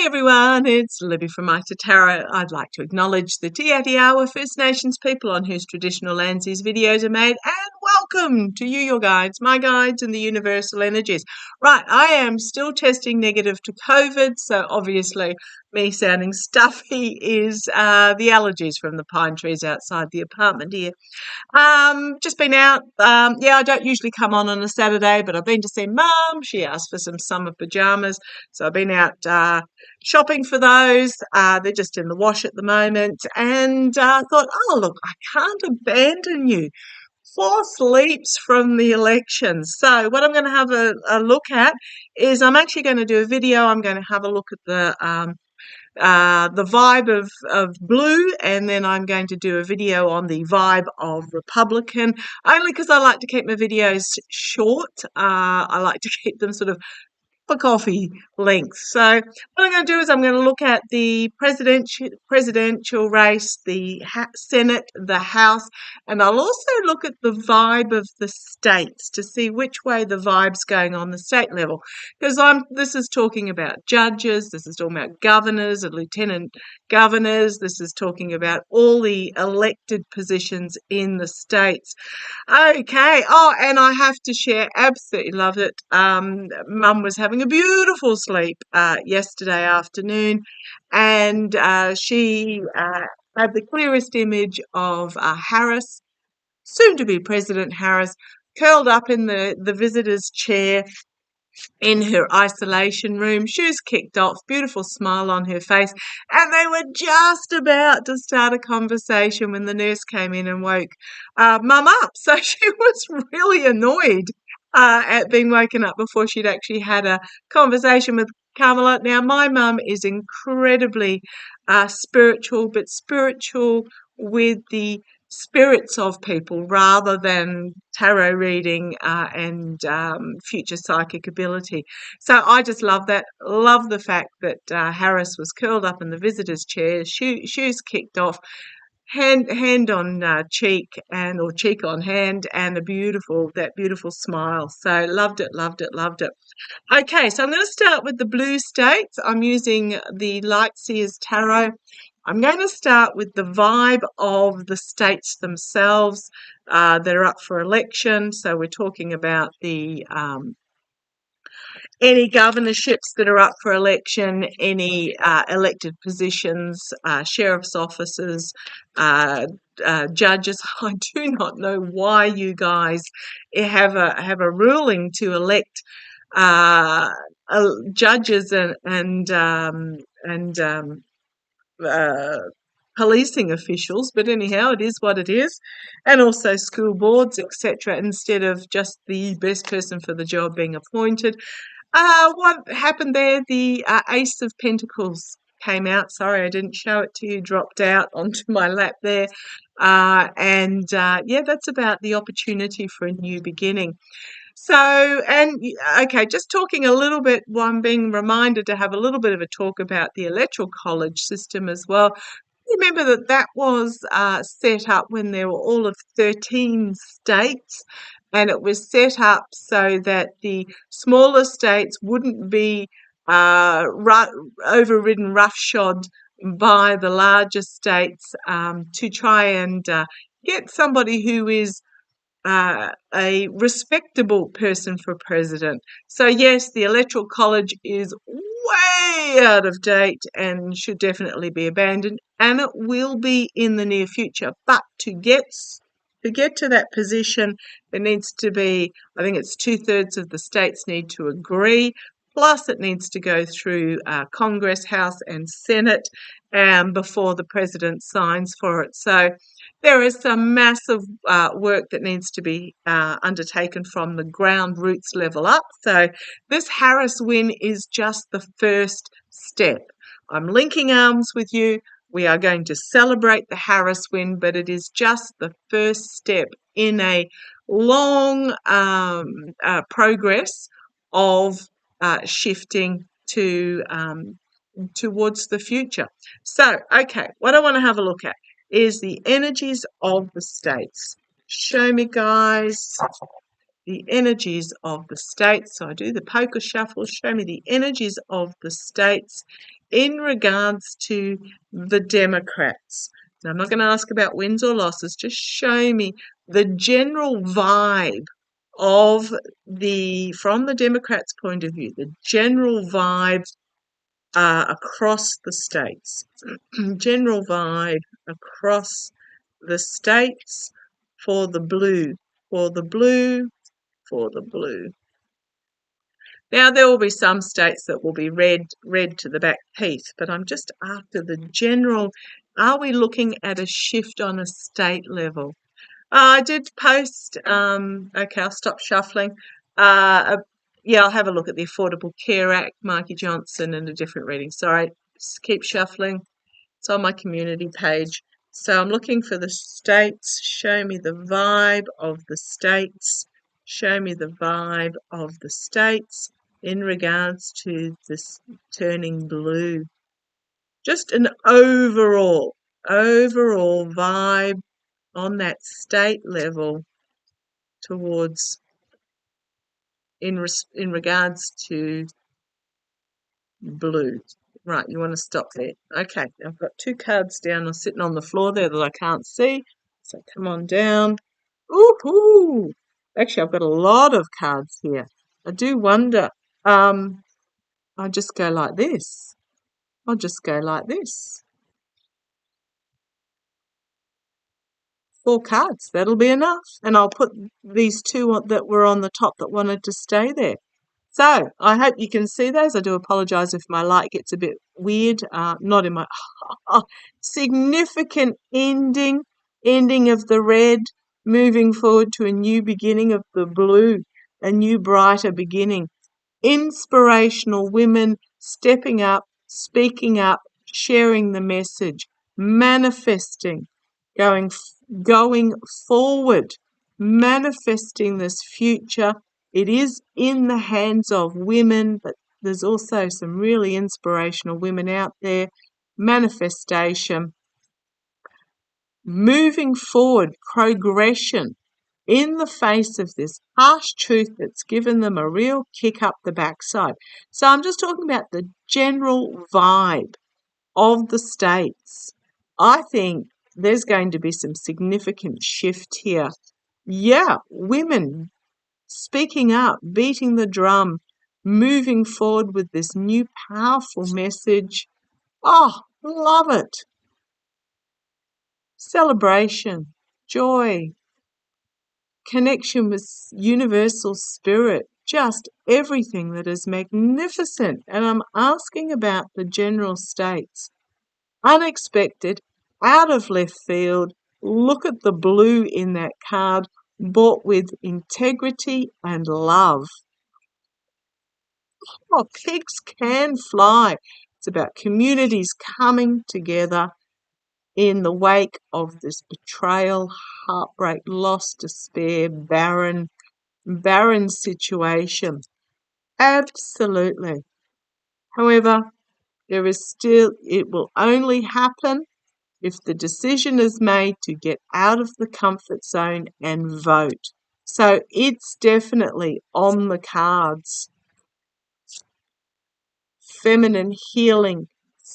Hey everyone, it's Libby from maighstirtarot. I'd like to acknowledge the Te Atiawa First Nations people on whose traditional lands these videos are made, and welcome to you, your guides, my guides, and the universal energies. Right, I am still testing negative to COVID, so obviously me sounding stuffy is the allergies from the pine trees outside the apartment here. Just been out. I don't usually come on a Saturday, but I've been to see Mum. She asked for some summer pajamas, so I've been out shopping for those. They're just in the wash at the moment, and thought, oh look, I can't abandon you. 4 sleeps from the election. So what I'm going to have a look at is I'm actually going to do a video. I'm going to have a look at the vibe of blue, and then I'm going to do a video on the vibe of Republican, only because I like to keep my videos short. I like to keep them sort of for coffee length. So what I'm going to do is I'm going to look at the presidential race, the Senate, the House, and I'll also look at the vibe of the states to see which way the vibe's going on the state level. Because this is talking about judges, this is talking about governors and lieutenant governors, this is talking about all the elected positions in the states. Okay. Oh, and I have to share, absolutely loved it. Mum was having a beautiful sleep yesterday afternoon, and she had the clearest image of Harris, soon to be President Harris, curled up in the visitor's chair in her isolation room, shoes kicked off, beautiful smile on her face, and they were just about to start a conversation when the nurse came in and woke Mum up. So she was really annoyed at being woken up before she'd actually had a conversation with Carmela. Now, my mum is incredibly spiritual, but spiritual with the spirits of people rather than tarot reading and future psychic ability. So I just love that. Love the fact that Harris was curled up in the visitor's chair, shoes kicked off, hand on cheek or cheek on hand, and that beautiful smile. So loved it. Okay, so I'm going to start with the blue states. I'm using the Lightseers Tarot. I'm going to start with the vibe of the states themselves that are up for election. So we're talking about the any governorships that are up for election, any elected positions, sheriff's offices, judges. I do not know why you guys have a ruling to elect judges and policing officials, but anyhow, it is what it is, and also school boards, etc., instead of just the best person for the job being appointed. What happened there? The Ace of Pentacles came out. Sorry, I didn't show it to you. Dropped out onto my lap there. That's about the opportunity for a new beginning. So, okay, just talking a little bit, I'm being reminded to have a little bit of a talk about the electoral college system as well. Remember that was set up when there were all of 13 states, and it was set up so that the smaller states wouldn't be overridden roughshod by the larger states to try and get somebody who is a respectable person for president. So yes, the Electoral College is way out of date and should definitely be abandoned, and it will be in the near future. But to get to that position, there needs to be, I think it's 2/3 of the states need to agree, plus it needs to go through Congress, House and Senate before the president signs for it. So there is some massive work that needs to be undertaken from the ground roots level up. So this Harris win is just the first step. I'm linking arms with you. We are going to celebrate the Harris win, but it is just the first step in a long progress of shifting towards the future. So, okay, what I want to have a look at is the energies of the states. Show me, guys, the energies of the states. So I do the poker shuffle. Show me the energies of the states in regards to the Democrats. Now, I'm not going to ask about wins or losses. Just show me the general vibe of from the Democrats' point of view, the general vibe across the states. General vibe across the states for the blue, for the blue, for the blue. Now, there will be some states that will be red to the back teeth, but I'm just after the general. Are we looking at a shift on a state level? I did post, okay, I'll stop shuffling. Yeah, I'll have a look at the Affordable Care Act, Mikey Johnson, and a different reading. Sorry, just keep shuffling. It's on my community page. So I'm looking for the states. Show me the vibe of the states. Show me the vibe of the states in regards to this turning blue. Just an overall vibe on that state level towards in regards to blue. Right, you want to stop there. Okay, I've got two cards down or sitting on the floor there that I can't see. So come on down. Ooh, actually, I've got a lot of cards here. I do wonder. I'll just go like this. I'll just go like this. 4 cards, that'll be enough. And I'll put these 2 that were on the top that wanted to stay there. So I hope you can see those. I do apologise if my light gets a bit weird. Not in my significant ending of the red, moving forward to a new beginning of the blue, a new brighter beginning. Inspirational women stepping up, speaking up, sharing the message, manifesting, going forward, manifesting this future. It is in the hands of women, but there's also some really inspirational women out there. Manifestation, moving forward, progression in the face of this harsh truth that's given them a real kick up the backside. So I'm just talking about the general vibe of the states. I think there's going to be some significant shift here. Yeah, women speaking up, beating the drum, moving forward with this new powerful message. Oh, love it. Celebration, joy, connection with universal spirit, just everything that is magnificent. And I'm asking about the general states. Unexpected, out of left field. Look at the blue in that card, bought with integrity and love. Oh, pigs can fly. It's about communities coming together in the wake of this betrayal, heartbreak, loss, despair, barren situation. Absolutely. However, it will only happen if the decision is made to get out of the comfort zone and vote. So it's definitely on the cards. Feminine healing,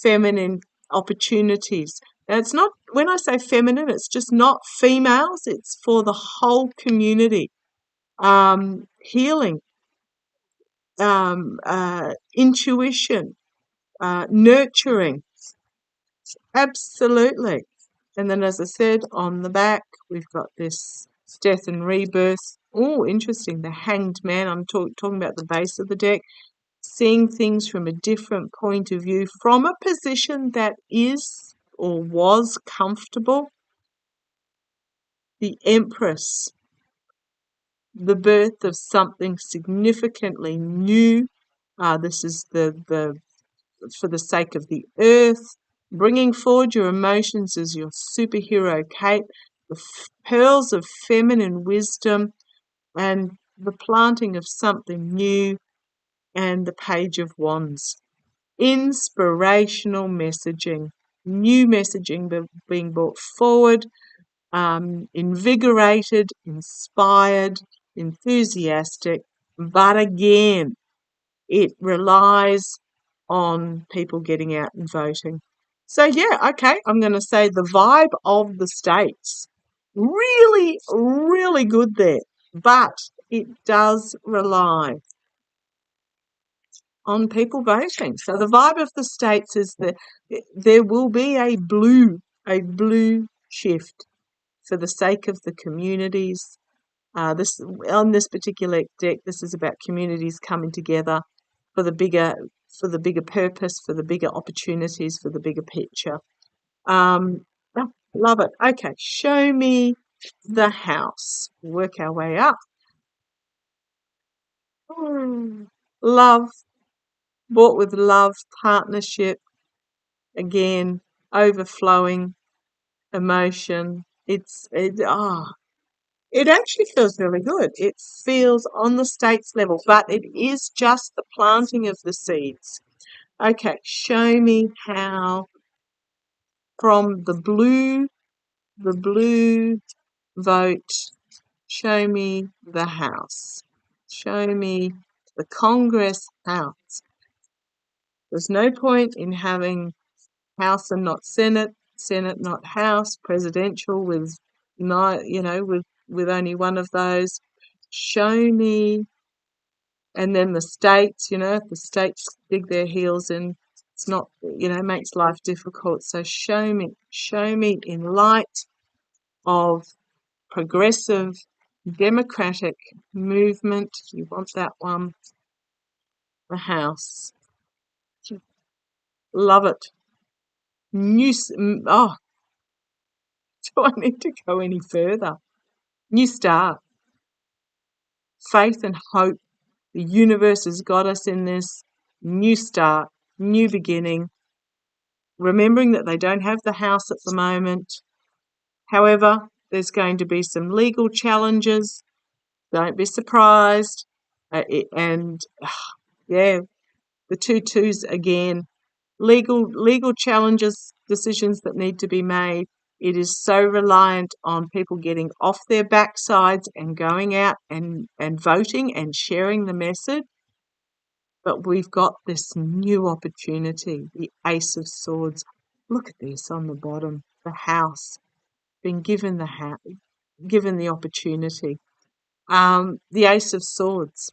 feminine opportunities. Now, it's not, when I say feminine, it's just not females, it's for the whole community. Healing, intuition, nurturing. Absolutely. And then, as I said, on the back, we've got this death and rebirth. Oh, interesting. The Hanged Man. I'm talking about the base of the deck. Seeing things from a different point of view, from a position that is or was comfortable. The Empress. The birth of something significantly new. This is the for the sake of the earth. Bringing forward your emotions as your superhero cape, the pearls of feminine wisdom, and the planting of something new, and the Page of Wands. Inspirational messaging, new messaging being brought forward, invigorated, inspired, enthusiastic, but again, it relies on people getting out and voting. So yeah, okay, I'm going to say the vibe of the states, really, really good there, but it does rely on people voting. So the vibe of the states is that there will be a blue shift for the sake of the communities. This on this particular deck, this is about communities coming together for the bigger purpose, for the bigger opportunities, for the bigger picture. Oh, love it. Okay, show me the house. Work our way up. Love, bought with love, partnership, again, overflowing emotion. It actually feels really good. It feels on the states level, but it is just the planting of the seeds. Okay, show me how from the blue vote, show me the house. Show me the Congress House. There's no point in having House and not Senate, Senate not House, presidential with with only one of those. Show me, and then the states, if the states dig their heels in, it's not, makes life difficult. So show me in light of progressive democratic movement. You want that one, the House. Love it. Oh, do I need to go any further? New start. Faith and hope. The universe has got us in this. New start, new beginning. Remembering that they don't have the house at the moment. However, there's going to be some legal challenges. Don't be surprised. Yeah, the 2 2s again. Legal challenges, decisions that need to be made. It is so reliant on people getting off their backsides and going out and voting and sharing the message. But we've got this new opportunity, the Ace of Swords. Look at this on the bottom, the house, being given the opportunity. The Ace of Swords,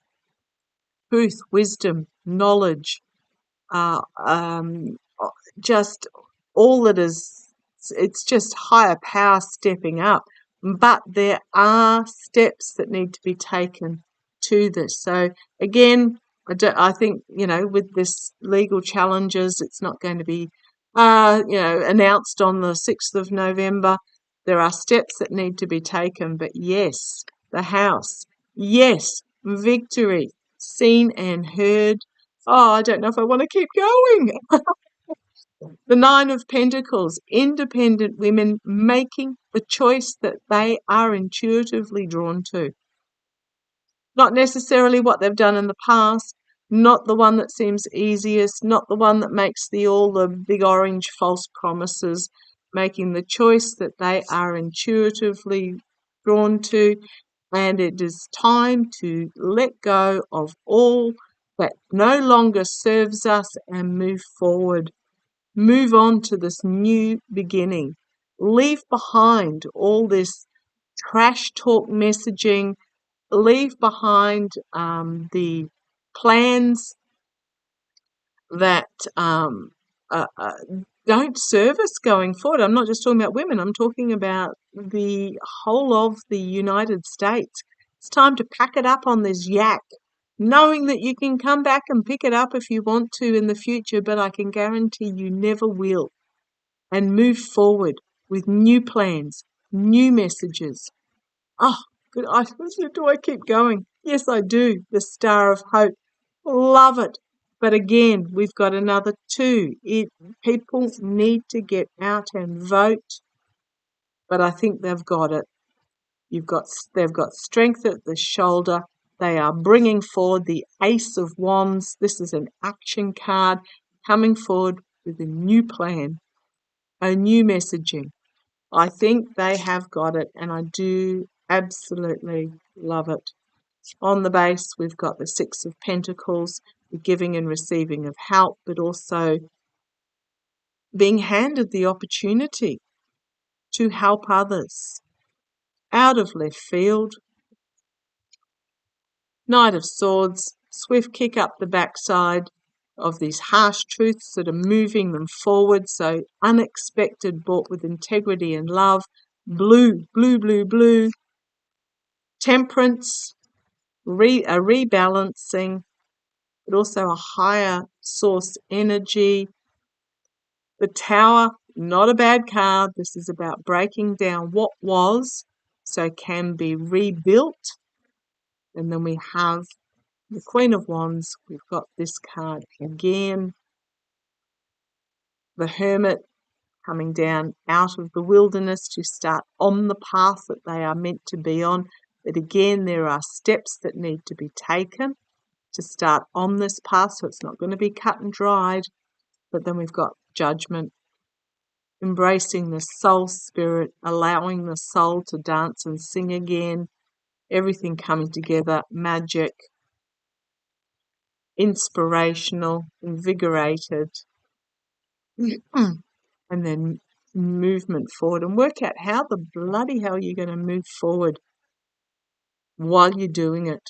truth, wisdom, knowledge, uh, um, just all that is, it's just higher power stepping up. But there are steps that need to be taken to this. So again, I think, with this legal challenges, it's not going to be, announced on the 6th of November. There are steps that need to be taken, but yes, the House, yes, victory, seen and heard. Oh, I don't know if I want to keep going. The Nine of Pentacles, independent women making the choice that they are intuitively drawn to. Not necessarily what they've done in the past, not the one that seems easiest, not the one that makes all the big orange false promises, making the choice that they are intuitively drawn to. And it is time to let go of all that no longer serves us and move forward. Move on to this new beginning. Leave behind all this trash talk messaging. Leave behind the plans that uh, uh, don't serve us going forward. I'm not just talking about women. I'm talking about the whole of the United States. It's time to pack it up on this yak, knowing that you can come back and pick it up if you want to in the future, but I can guarantee you never will. And move forward with new plans, new messages. Oh, good. Do I keep going? Yes, I do. The Star of Hope. Love it. But again, we've got another 2. People need to get out and vote, but I think they've got it. They've got strength at the shoulder. They are bringing forward the Ace of Wands. This is an action card coming forward with a new plan, a new messaging. I think they have got it, and I do absolutely love it. On the base, we've got the 6 of Pentacles. the giving and receiving of help, but also being handed the opportunity to help others. Out of left field, Knight of Swords, swift kick up the backside of these harsh truths that are moving them forward. So unexpected, bought with integrity and love. Blue, blue, blue, blue. Temperance, a rebalancing, but also a higher source energy. The Tower, not a bad card. This is about breaking down what was so can be rebuilt. And then we have the Queen of Wands. We've got this card again. The Hermit, coming down out of the wilderness to start on the path that they are meant to be on. But again, there are steps that need to be taken to start on this path, so it's not going to be cut and dried. But then we've got Judgment, embracing the soul spirit, allowing the soul to dance and sing again, everything coming together, magic, inspirational, invigorated, and then movement forward, and work out how the bloody hell you're going to move forward while you're doing it.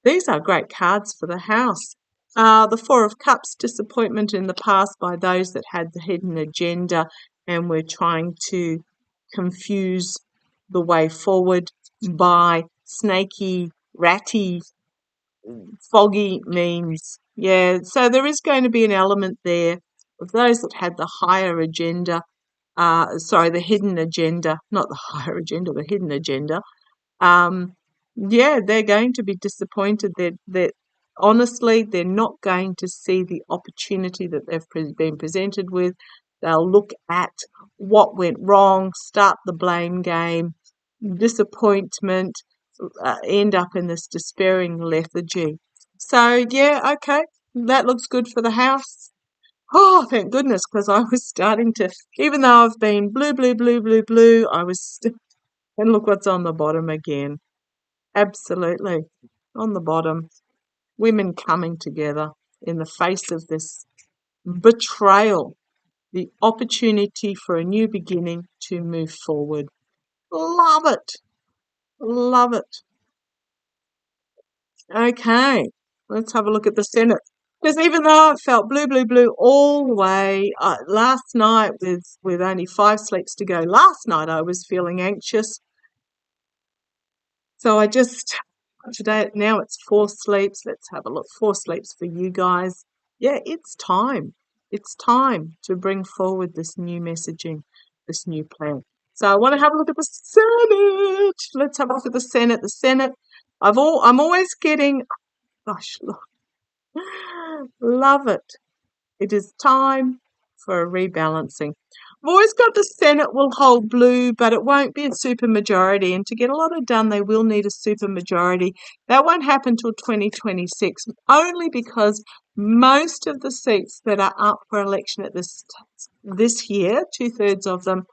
These are great cards for the house. The Four of Cups, disappointment in the past by those that had the hidden agenda and were trying to confuse the way forward by snaky, ratty, foggy means. Yeah, so there is going to be an element there of those that had the higher agenda, the hidden agenda, not the higher agenda, the hidden agenda. They're going to be disappointed that honestly, they're not going to see the opportunity that they've been presented with. They'll look at what went wrong, start the blame game, disappointment, end up in this despairing lethargy. So, yeah, okay, that looks good for the house. Oh, thank goodness, because I was starting to, even though I've been blue, blue, blue, blue, blue, and look what's on the bottom again. Absolutely. On the bottom, women coming together in the face of this betrayal, the opportunity for a new beginning to move forward. Love it. Love it. Okay, let's have a look at the Senate. Because even though I felt blue, blue, blue all the way, last night with only 5 sleeps to go, last night I was feeling anxious. So today, now it's 4 sleeps. Let's have a look. 4 sleeps for you guys. Yeah, it's time. It's time to bring forward this new messaging, this new plan. So I want to have a look at the Senate. Let's have a look at the Senate. The Senate, I'm always getting, gosh, love it. It is time for a rebalancing. I've always got the Senate will hold blue, but it won't be a supermajority. And to get a lot of done, they will need a supermajority. That won't happen till 2026, only because most of the seats that are up for election at this year, 2/3 of them,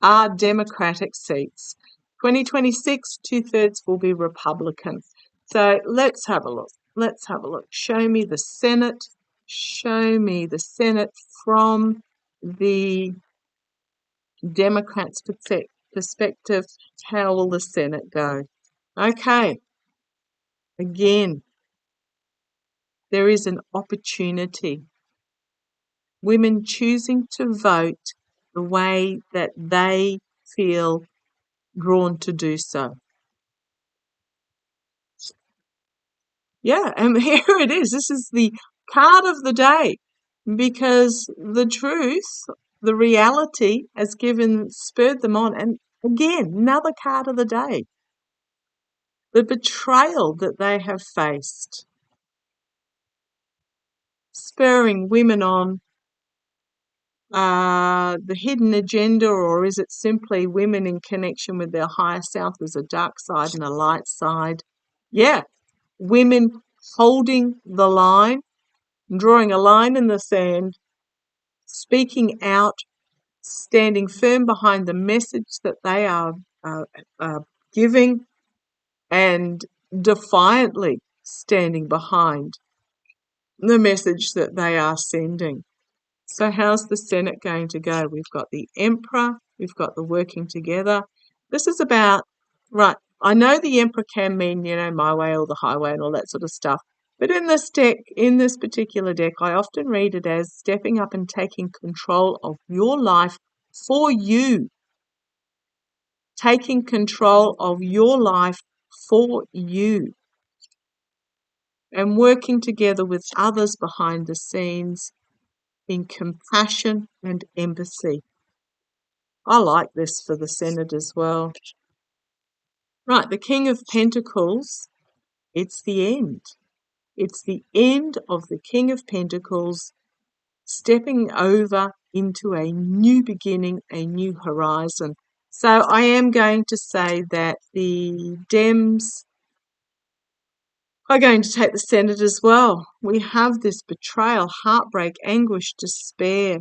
are Democratic seats. 2026, 2/3 will be Republican. So let's have a look. Let's have a look. Show me the Senate. Show me the Senate from the Democrats' perspective. How will the Senate go? Okay. Again, there is an opportunity. Women choosing to vote the way that they feel drawn to do so. Yeah, and here it is. This is the card of the day, because the truth, the reality has spurred them on. And again, another card of the day. The betrayal that they have faced, spurring women on, the hidden agenda, or is it simply women in connection with their higher self? There's a dark side and a light side. Yeah, women holding the line, drawing a line in the sand, speaking out, standing firm behind the message that they are giving, and defiantly standing behind the message that they are sending. So how's the Senate going to go? We've got the Emperor, we've got the working together. This is about, right, I know the Emperor can mean, my way or the highway and all that sort of stuff. But in this deck, in this particular deck, I often read it as stepping up and taking control of your life for you. Taking control of your life for you. And working together with others behind the scenes in compassion and empathy. I like this for the Senate as well. Right, the King of Pentacles, it's the end. It's the end of the King of Pentacles stepping over into a new beginning, a new horizon. So I am going to say that the Dems are going to take the Senate as well. We have this betrayal, heartbreak, anguish, despair,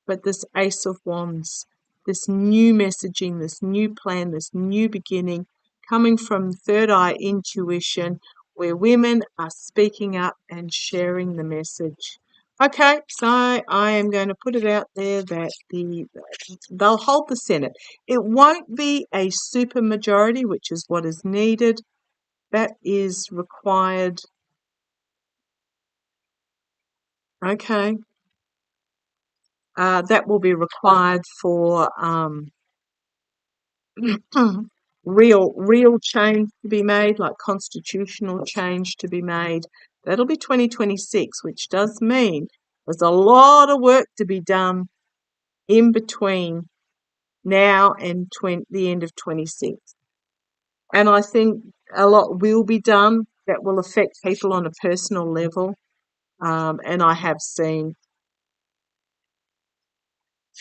but this Ace of Wands, this new messaging, this new plan, this new beginning coming from third eye intuition, where women are speaking up and sharing the message. Okay, so I am going to put it out there that they'll hold the Senate. It won't be a super majority, which is what is needed. That is required. Okay. That will be required for real change to be made, like constitutional change to be made. That'll be 2026, which does mean there's a lot of work to be done in between now and the end of 26. And I think a lot will be done that will affect people on a personal level. And I have seen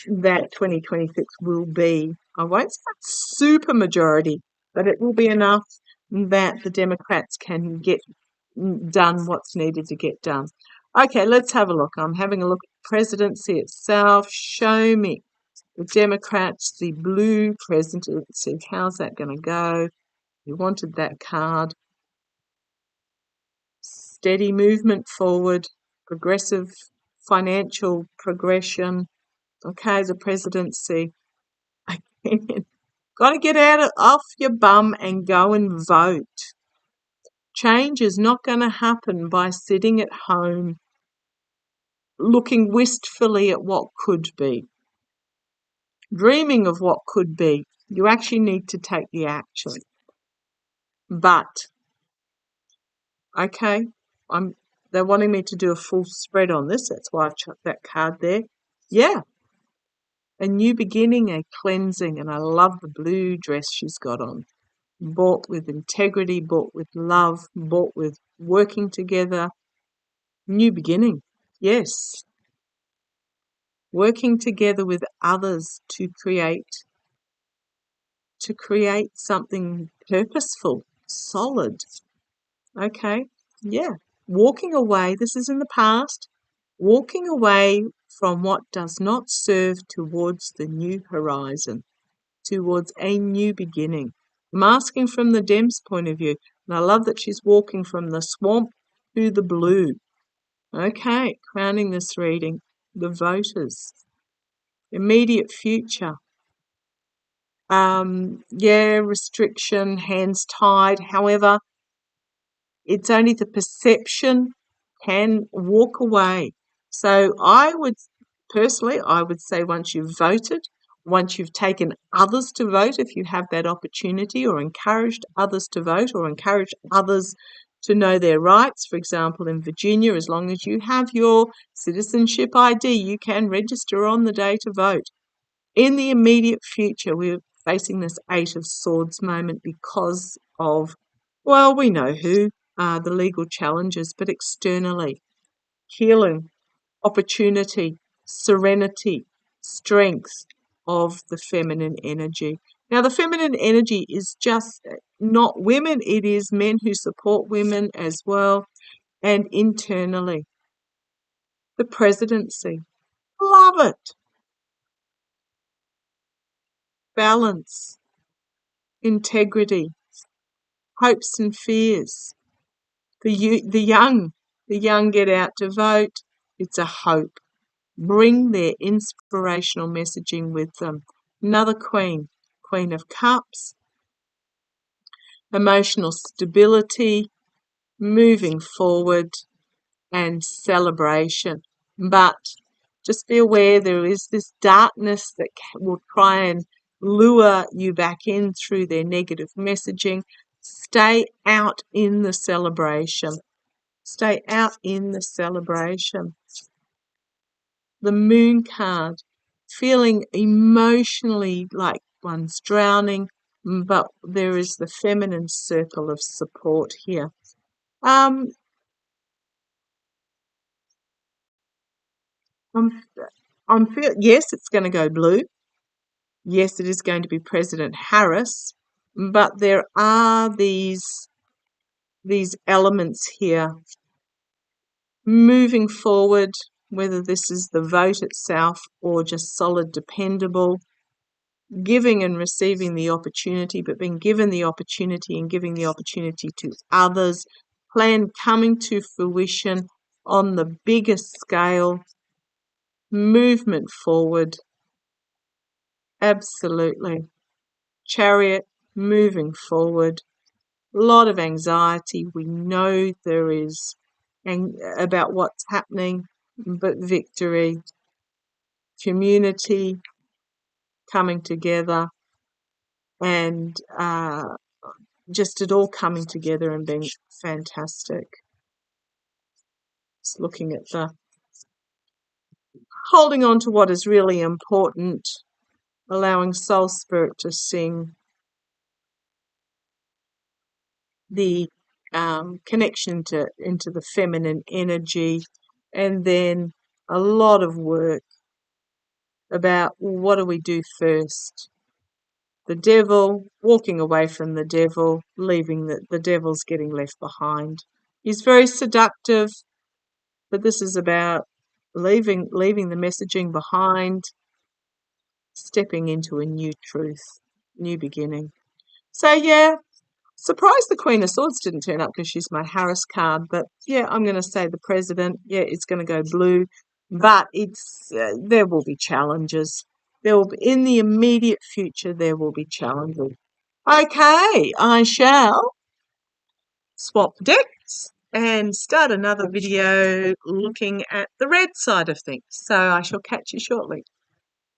that 2026 will be, I won't say a super majority, but it will be enough that the Democrats can get done what's needed to get done. Okay, let's have a look. I'm having a look at the presidency itself. Show me the Democrats, the blue presidency. How's that going to go? You wanted that card. Steady movement forward, progressive financial progression. Okay, the presidency. Got to get off your bum and go and vote. Change is not going to happen by sitting at home looking wistfully at what could be, dreaming of what could be. You actually need to take the action. But, okay, they're wanting me to do a full spread on this. That's why I've chucked that card there. Yeah, a new beginning, a cleansing, and I love the blue dress she's got on. Bought with integrity, bought with love, bought with working together. New beginning, yes. Working together with others to create something purposeful, solid. Okay, yeah. Walking away, this is in the past, walking away from what does not serve towards the new horizon, towards a new beginning. I'm asking from the Dems' point of view, and I love that she's walking from the swamp to the blue. Okay, crowning this reading, the voters. Immediate future. Restriction, hands tied. However, it's only the perception can walk away. So I would say once you've voted, once you've taken others to vote, if you have that opportunity, or encouraged others to vote, or encouraged others to know their rights. For example, in Virginia, as long as you have your citizenship ID, you can register on the day to vote. In the immediate future, we're facing this Eight of Swords moment because of, well, we know who, the legal challenges, but externally, healing, opportunity, serenity, strength of the feminine energy. Now, the feminine energy is just not women, it is men who support women as well, and internally. The presidency. Love it. Balance, integrity, hopes and fears, the young, The young get out to vote. It's a hope. Bring their inspirational messaging with them. Another Queen, Queen of Cups, emotional stability, moving forward, and celebration. But just be aware there is this darkness that will try and lure you back in through their negative messaging. Stay out in the celebration. Stay out in the celebration. The Moon card, feeling emotionally like one's drowning, but there is the feminine circle of support here. I'm yes, it's going to go blue. Yes, it is going to be President Harris, but there are these elements here moving forward, whether this is the vote itself or just solid, dependable, giving and receiving the opportunity, but being given the opportunity and giving the opportunity to others, plan coming to fruition on the biggest scale, movement forward, absolutely. Chariot, moving forward, a lot of anxiety. We know there is about what's happening, but victory, community coming together, and just it all coming together and being fantastic. Just looking at the holding on to what is really important, allowing Soul Spirit to sing, the connection into the feminine energy, and then a lot of work about what do we do first. The devil, walking away from the devil, leaving the devil's getting left behind. He's very seductive, but this is about leaving the messaging behind, stepping into a new truth, new beginning. So yeah, surprised the Queen of Swords didn't turn up because she's my Harris card, but yeah, I'm going to say the President. Yeah, it's going to go blue, but it's there will be challenges. There will be, in the immediate future, there will be challenges. Okay, I shall swap decks and start another video looking at the red side of things. So I shall catch you shortly.